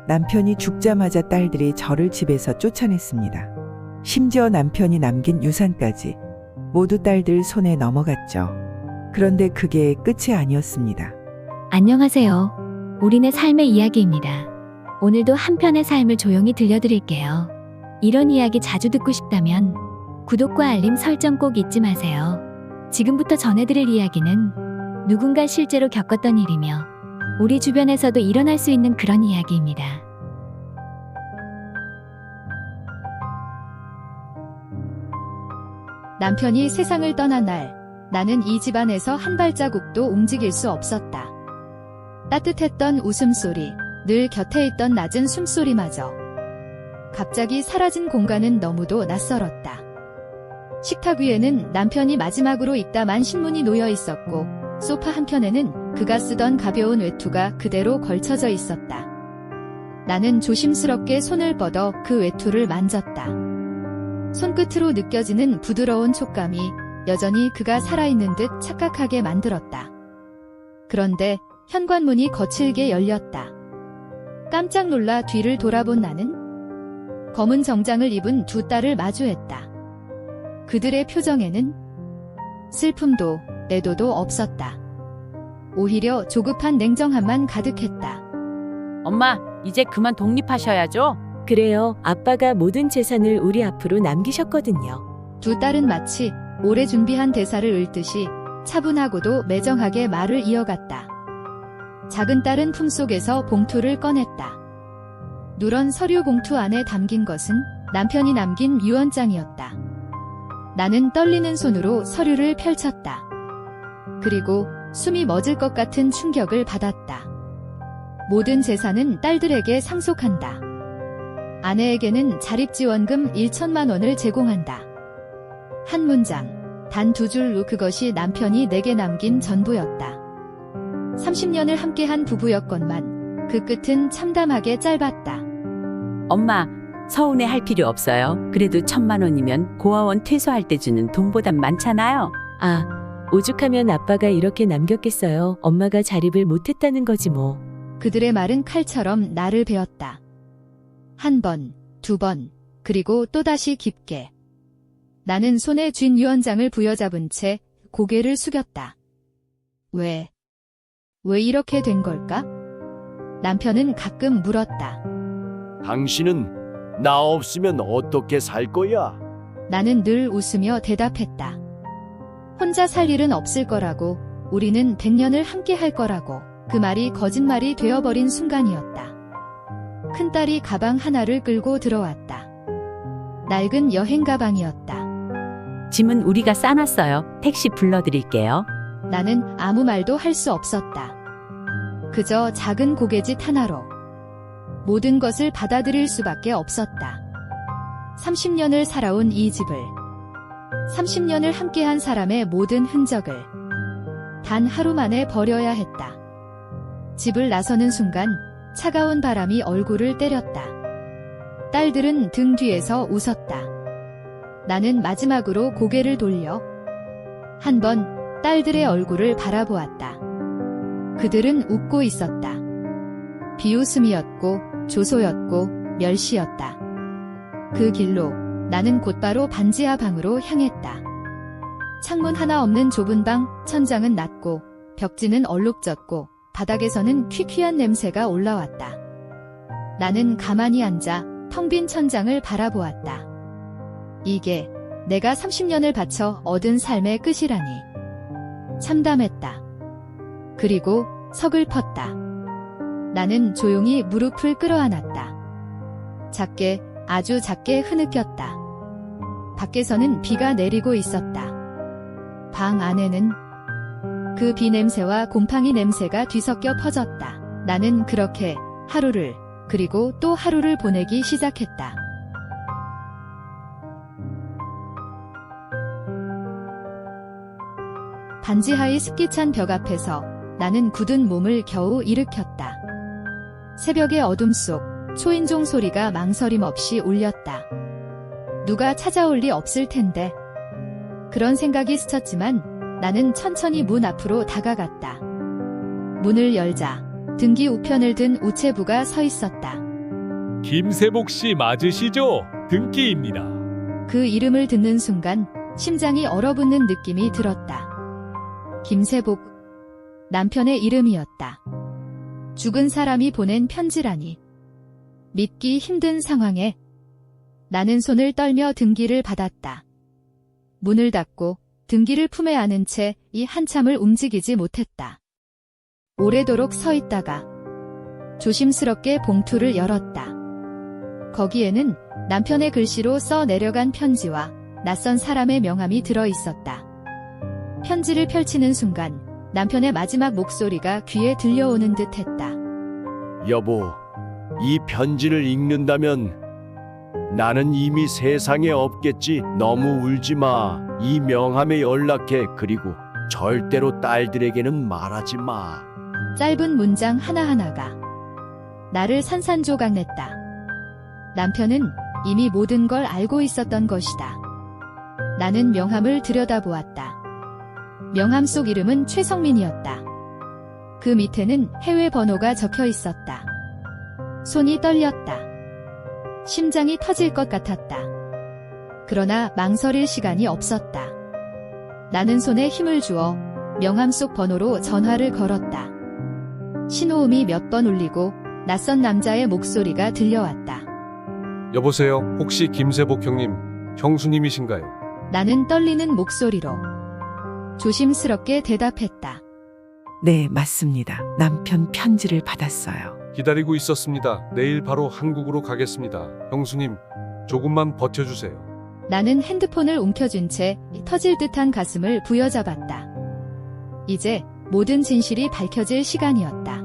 남편이 죽자마자 딸들이 저를 집에서 쫓아냈습니다. 심지어 남편이 남긴 유산까지 모두 딸들 손에 넘어갔죠. 그런데 그게 끝이 아니었습니다. 안녕하세요. 우리네 삶의 이야기입니다. 오늘도 한편의 삶을 조용히 들려드릴게요. 이런 이야기 자주 듣고 싶다면 구독과 알림 설정 꼭 잊지 마세요. 지금부터 전해드릴 이야기는 누군가 실제로 겪었던 일이며 우리 주변에서도 일어날 수 있는 그런 이야기입니다. 남편이 세상을 떠난 날, 나는 이 집안에서 한 발자국도 움직일 수 없었다. 따뜻했던 웃음소리, 늘 곁에 있던 낮은 숨소리마저 갑자기 사라진 공간은 너무도 낯설었다. 식탁 위에는 남편이 마지막으로 읽다만 신문이 놓여 있었고 소파 한켠에는 그가 쓰던 가벼운 외투가 그대로 걸쳐져 있었다. 나는 조심스럽게 손을 뻗어 그 외투를 만졌다. 손끝으로 느껴지는 부드러운 촉감이 여전히 그가 살아있는 듯 착각하게 만들었다. 그런데 현관문이 거칠게 열렸다. 깜짝 놀라 뒤를 돌아본 나는 검은 정장을 입은 두 딸을 마주했다. 그들의 표정에는 슬픔도 애도도 없었다. 오히려 조급한 냉정함만 가득했다. 엄마, 이제 그만 독립하셔야죠. 그래요. 아빠가 모든 재산을 우리 앞으로 남기셨거든요. 두 딸은 마치 오래 준비한 대사를 읊듯이 차분하고도 매정하게 말을 이어갔다. 작은 딸은 품속에서 봉투를 꺼냈다. 누런 서류 봉투 안에 담긴 것은 남편이 남긴 유언장이었다. 나는 떨리는 손으로 서류를 펼쳤다. 그리고 숨이 멎을 것 같은 충격을 받았다. 모든 재산은 딸들에게 상속한다. 아내에게는 자립지원금 1천만 원을 제공한다. 한 문장, 단 두 줄로 그것이 남편이 내게 남긴 전부였다. 30년을 함께한 부부였건만 그 끝은 참담하게 짧았다. 엄마, 서운해 할 필요 없어요. 그래도 1,000만 원이면 고아원 퇴소할 때 주는 돈보단 많잖아요. 아, 오죽하면 아빠가 이렇게 남겼겠어요. 엄마가 자립을 못했다는 거지 뭐. 그들의 말은 칼처럼 나를 베었다. 한 번, 두 번, 그리고 또다시 깊게. 나는 손에 쥔 유언장을 부여잡은 채 고개를 숙였다. 왜 이렇게 된 걸까? 남편은 가끔 물었다. 당신은 나 없으면 어떻게 살 거야? 나는 늘 웃으며 대답했다. 혼자 살 일은 없을 거라고, 우리는 100년을 함께 할 거라고. 그 말이 거짓말이 되어버린 순간이었다. 큰딸이 가방 하나를 끌고 들어왔다. 낡은 여행 가방이었다. 짐은 우리가 싸놨어요. 택시 불러드릴게요. 나는 아무 말도 할 수 없었다. 그저 작은 고갯짓 하나로 모든 것을 받아들일 수밖에 없었다. 30년을 살아온 이 집을, 30년을 함께한 사람의 모든 흔적을 단 하루 만에 버려야 했다. 집을 나서는 순간 차가운 바람이 얼굴을 때렸다. 딸들은 등 뒤에서 웃었다. 나는 마지막으로 고개를 돌려 한 번 딸들의 얼굴을 바라보았다. 그들은 웃고 있었다. 비웃음이었고 조소였고 멸시였다. 그 길로 나는 곧바로 반지하 방으로 향했다. 창문 하나 없는 좁은 방, 천장은 낮고 벽지는 얼룩졌고 바닥에서는 퀴퀴한 냄새가 올라왔다. 나는 가만히 앉아 텅 빈 천장을 바라보았다. 이게 내가 30년을 바쳐 얻은 삶의 끝이라니. 참담했다. 그리고 서글펐다. 나는 조용히 무릎을 끌어안았다. 작게, 아주 작게 흐느꼈다. 밖에서는 비가 내리고 있었다. 방 안에는 그 비 냄새와 곰팡이 냄새가 뒤섞여 퍼졌다. 나는 그렇게 하루를, 그리고 또 하루를 보내기 시작했다. 반지하의 습기찬 벽 앞에서 나는 굳은 몸을 겨우 일으켰다. 새벽의 어둠 속 초인종 소리가 망설임 없이 울렸다. 누가 찾아올 리 없을 텐데. 그런 생각이 스쳤지만 나는 천천히 문 앞으로 다가갔다. 문을 열자 등기 우편을 든 우체부가 서 있었다. 김세복 씨 맞으시죠? 등기입니다. 그 이름을 듣는 순간 심장이 얼어붙는 느낌이 들었다. 김세복. 남편의 이름이었다. 죽은 사람이 보낸 편지라니. 믿기 힘든 상황에 나는 손을 떨며 등기를 받았다. 문을 닫고 등기를 품에 안은 채 이 한참을 움직이지 못했다. 오래도록 서 있다가 조심스럽게 봉투를 열었다. 거기에는 남편의 글씨로 써 내려간 편지와 낯선 사람의 명함이 들어 있었다. 편지를 펼치는 순간 남편의 마지막 목소리가 귀에 들려오는 듯 했다. 여보, 이 편지를 읽는다면 나는 이미 세상에 없겠지. 너무 울지 마. 이 명함에 연락해. 그리고 절대로 딸들에게는 말하지 마. 짧은 문장 하나하나가 나를 산산조각냈다. 남편은 이미 모든 걸 알고 있었던 것이다. 나는 명함을 들여다보았다. 명함 속 이름은 최성민이었다. 그 밑에는 해외 번호가 적혀 있었다. 손이 떨렸다. 심장이 터질 것 같았다. 그러나 망설일 시간이 없었다. 나는 손에 힘을 주어 명함 속 번호로 전화를 걸었다. 신호음이 몇 번 울리고 낯선 남자의 목소리가 들려왔다. 여보세요. 혹시 김세복 형님, 형수님이신가요? 나는 떨리는 목소리로 조심스럽게 대답했다. 네, 맞습니다. 남편 편지를 받았어요. 기다리고 있었습니다. 내일 바로 한국으로 가겠습니다. 형수님, 조금만 버텨주세요. 나는 핸드폰을 움켜쥔 채 터질 듯한 가슴을 부여잡았다. 이제 모든 진실이 밝혀질 시간이었다.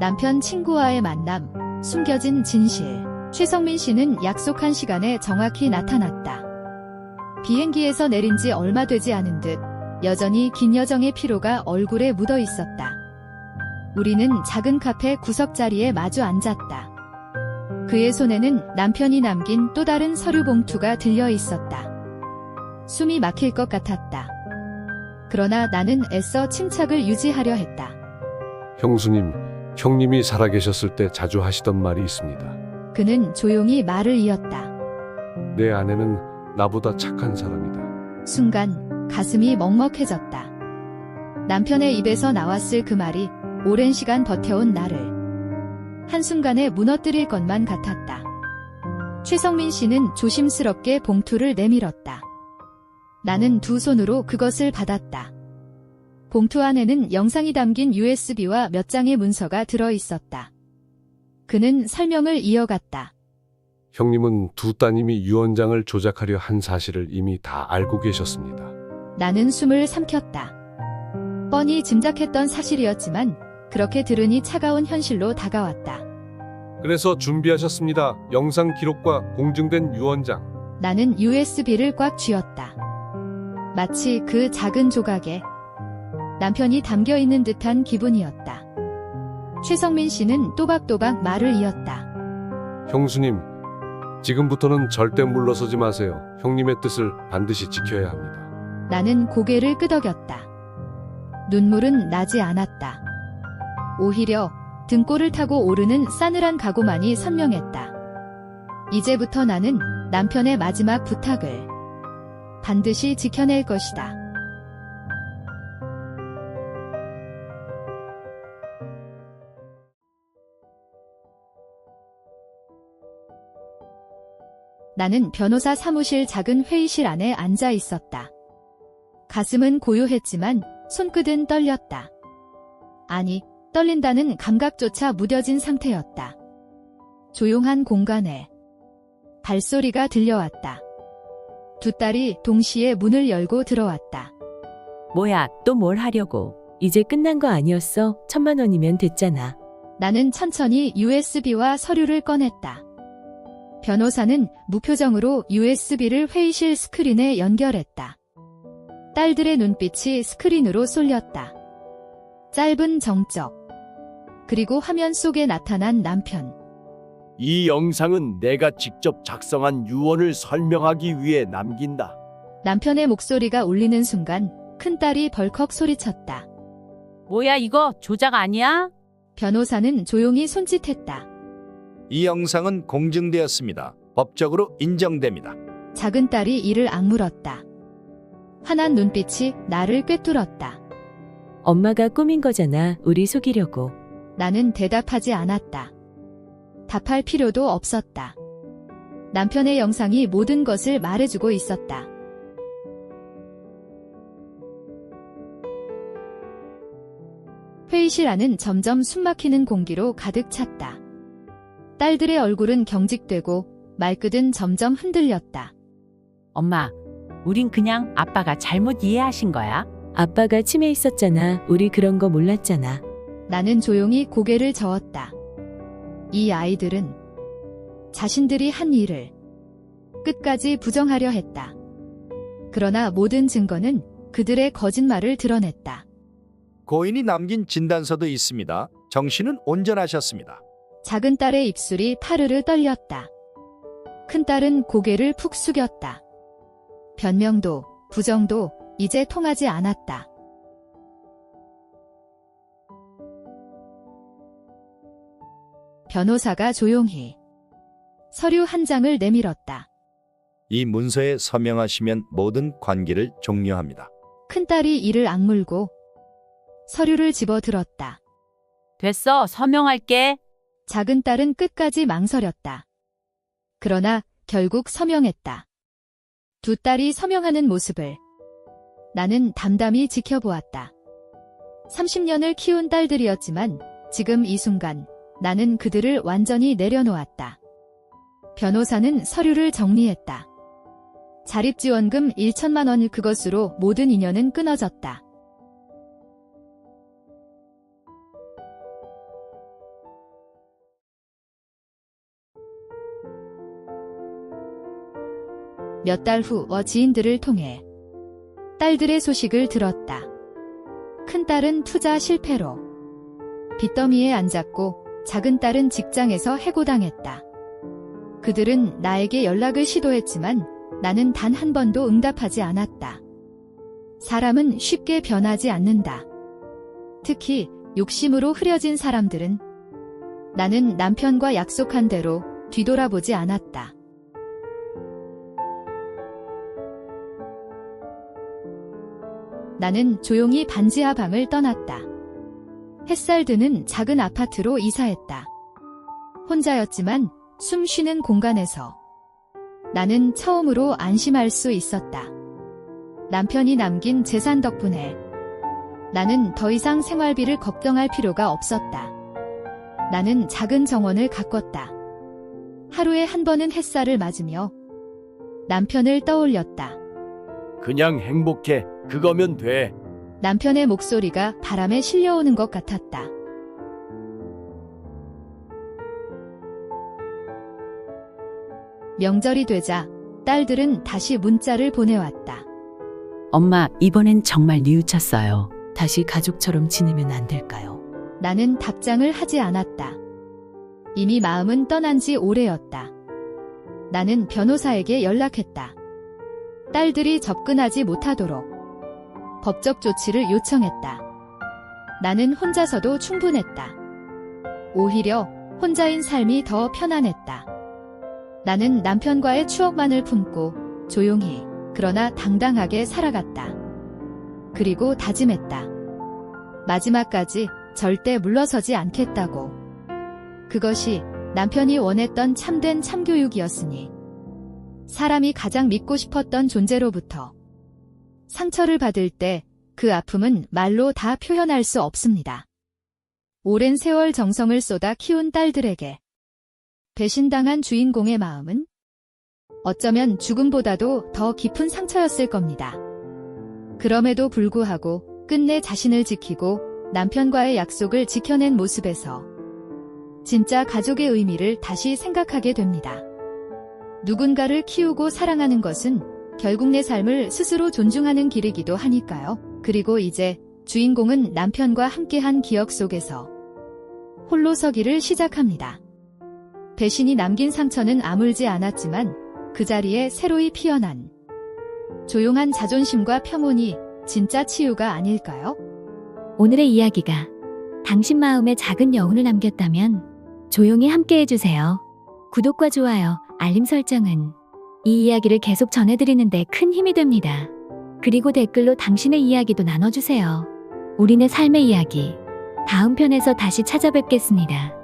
남편 친구와의 만남, 숨겨진 진실. 최성민 씨는 약속한 시간에 정확히 나타났다. 비행기에서 내린 지 얼마 되지 않은 듯 여전히 긴 여정의 피로가 얼굴에 묻어 있었다. 우리는 작은 카페 구석자리에 마주 앉았다. 그의 손에는 남편이 남긴 또 다른 서류 봉투가 들려 있었다. 숨이 막힐 것 같았다. 그러나 나는 애써 침착을 유지하려 했다. 형수님, 형님이 살아계셨을 때 자주 하시던 말이 있습니다. 그는 조용히 말을 이었다. 내 아내는 나보다 착한 사람이다. 순간 가슴이 먹먹해졌다. 남편의 입에서 나왔을 그 말이 오랜 시간 버텨온 나를 한순간에 무너뜨릴 것만 같았다. 최성민 씨는 조심스럽게 봉투를 내밀었다. 나는 두 손으로 그것을 받았다. 봉투 안에는 영상이 담긴 USB와 몇 장의 문서가 들어 있었다. 그는 설명을 이어갔다. 형님은 두 따님이 유언장을 조작하려 한 사실을 이미 다 알고 계셨습니다. 나는 숨을 삼켰다. 뻔히 짐작했던 사실이었지만 그렇게 들으니 차가운 현실로 다가왔다. 그래서 준비하셨습니다. 영상 기록과 공증된 유언장. 나는 USB를 꽉 쥐었다. 마치 그 작은 조각에 남편이 담겨 있는 듯한 기분이었다. 최성민 씨는 또박또박 말을 이었다. 형수님, 지금부터는 절대 물러서지 마세요. 형님의 뜻을 반드시 지켜야 합니다. 나는 고개를 끄덕였다. 눈물은 나지 않았다. 오히려 등골을 타고 오르는 싸늘한 각오만이 선명했다. 이제부터 나는 남편의 마지막 부탁을 반드시 지켜낼 것이다. 나는 변호사 사무실 작은 회의실 안에 앉아 있었다. 가슴은 고요했지만 손끝은 떨렸다. 아니, 떨린다는 감각조차 무뎌진 상태였다. 조용한 공간에 발소리가 들려왔다. 두 딸이 동시에 문을 열고 들어왔다. 뭐야, 또 뭘 하려고? 이제 끝난 거 아니었어? 1,000만 원이면 됐잖아. 나는 천천히 USB와 서류를 꺼냈다. 변호사는 무표정으로 USB를 회의실 스크린에 연결했다. 딸들의 눈빛이 스크린으로 쏠렸다. 짧은 정적. 그리고 화면 속에 나타난 남편. 이 영상은 내가 직접 작성한 유언을 설명하기 위해 남긴다. 남편의 목소리가 울리는 순간 큰딸이 벌컥 소리쳤다. 뭐야 이거 조작 아니야? 변호사는 조용히 손짓했다. 이 영상은 공증되었습니다. 법적으로 인정됩니다. 작은 딸이 이를 악물었다. 환한 눈빛이 나를 꿰뚫었다. 엄마가 꾸민 거잖아. 우리 속이려고. 나는 대답하지 않았다. 답할 필요도 없었다. 남편의 영상이 모든 것을 말해주고 있었다. 회의실 안은 점점 숨막히는 공기로 가득 찼다. 딸들의 얼굴은 경직되고 말끝은 점점 흔들렸다. 엄마, 우린 그냥 아빠가 잘못 이해하신 거야. 아빠가 치매 있었잖아. 우리 그런 거 몰랐잖아. 나는 조용히 고개를 저었다. 이 아이들은 자신들이 한 일을 끝까지 부정하려 했다. 그러나 모든 증거는 그들의 거짓말을 드러냈다. 고인이 남긴 진단서도 있습니다. 정신은 온전하셨습니다. 작은 딸의 입술이 파르르 떨렸다. 큰 딸은 고개를 푹 숙였다. 변명도 부정도 이제 통하지 않았다. 변호사가 조용히 서류 한 장을 내밀었다. 이 문서에 서명하시면 모든 관계를 종료합니다. 큰딸이 이를 악물고 서류를 집어들었다. 됐어, 서명할게. 작은 딸은 끝까지 망설였다. 그러나 결국 서명했다. 두 딸이 서명하는 모습을 나는 담담히 지켜보았다. 30년을 키운 딸들이었지만 지금 이 순간 나는 그들을 완전히 내려놓았다. 변호사는 서류를 정리했다. 자립지원금 1천만 원, 그것으로 모든 인연은 끊어졌다. 몇 달 후 지인들을 통해 딸들의 소식을 들었다. 큰딸은 투자 실패로 빚더미에 앉았고 작은 딸은 직장에서 해고당했다. 그들은 나에게 연락을 시도했지만 나는 단 한 번도 응답하지 않았다. 사람은 쉽게 변하지 않는다. 특히 욕심으로 흐려진 사람들은. 나는 남편과 약속한 대로 뒤돌아보지 않았다. 나는 조용히 반지하 방을 떠났다. 햇살 드는 작은 아파트로 이사했다. 혼자였지만 숨 쉬는 공간에서 나는 처음으로 안심할 수 있었다. 남편이 남긴 재산 덕분에 나는 더 이상 생활비를 걱정할 필요가 없었다. 나는 작은 정원을 가꿨다. 하루에 한 번은 햇살을 맞으며 남편을 떠올렸다. 그냥 행복해. 그거면 돼. 남편의 목소리가 바람에 실려오는 것 같았다. 명절이 되자 딸들은 다시 문자를 보내왔다. 엄마, 이번엔 정말 뉘우쳤어요. 다시 가족처럼 지내면 안 될까요? 나는 답장을 하지 않았다. 이미 마음은 떠난 지 오래였다. 나는 변호사에게 연락했다. 딸들이 접근하지 못하도록 법적 조치를 요청했다. 나는 혼자서도 충분했다. 오히려 혼자인 삶이 더 편안했다. 나는 남편과의 추억만을 품고 조용히 그러나 당당하게 살아갔다. 그리고 다짐했다. 마지막까지 절대 물러서지 않겠다고. 그것이 남편이 원했던 참된 참교육이었으니 사람이 가장 믿고 싶었던 존재로부터 상처를 받을 때 그 아픔은 말로 다 표현할 수 없습니다. 오랜 세월 정성을 쏟아 키운 딸들에게 배신당한 주인공의 마음은 어쩌면 죽음보다도 더 깊은 상처였을 겁니다. 그럼에도 불구하고 끝내 자신을 지키고 남편과의 약속을 지켜낸 모습에서 진짜 가족의 의미를 다시 생각하게 됩니다. 누군가를 키우고 사랑하는 것은 결국 내 삶을 스스로 존중하는 길이기도 하니까요. 그리고 이제 주인공은 남편과 함께한 기억 속에서 홀로 서기를 시작합니다. 배신이 남긴 상처는 아물지 않았지만 그 자리에 새로이 피어난 조용한 자존심과 평온이 진짜 치유가 아닐까요? 오늘의 이야기가 당신 마음에 작은 여운을 남겼다면 조용히 함께 해주세요. 구독과 좋아요, 알림 설정은 이 이야기를 계속 전해드리는데 큰 힘이 됩니다. 그리고 댓글로 당신의 이야기도 나눠주세요. 우리네 삶의 이야기 다음 편에서 다시 찾아뵙겠습니다.